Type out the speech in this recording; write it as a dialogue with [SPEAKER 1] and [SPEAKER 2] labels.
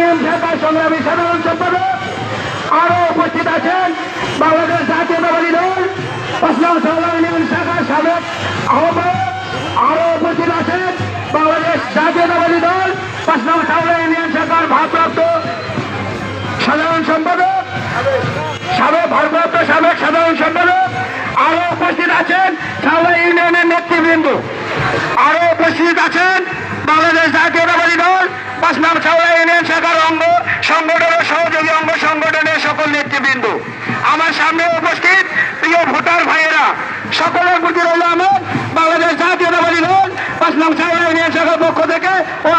[SPEAKER 1] Union শাখার সংগ্রামী সাধারণ সম্পাদক। আরো উপস্থিত আছেন বাংলাদেশ জাতীয়তাবাদী দল 5 নং সাউলা ইউনিয়ন শাখার সাবেক আহ্বায়ক। আরো উপস্থিত আছেন বাংলাদেশ জাতীয়তাবাদী দল 5 নং সাউলা ইউনিয়ন শাখার ভারপ্রাপ্ত সাধারণ সম্পাদক, ভারপ্রাপ্ত সাবেক সাধারণ সম্পাদক। আরো উপস্থিত আছেন সাউলা ইউনিয়নের নেতৃবৃন্দ। আরো উপস্থিত আছেন বাংলাদেশ জাতীয়তাবাদী দল 5 নং সাউলা ইউনিয়ন শাখার অঙ্গ সংগঠনের সহযোগী অঙ্গ সংগঠনের সকল নেতৃবৃন্দ। আমার সামনে উপস্থিত প্রিয় ভোটার ভাইয়েরা, সকলের প্রতি রইল আমার বাংলাদেশ জাতীয়তাবাদী দল 5 নং সাউলা ইউনিয়ন শাখার পক্ষ থেকে ও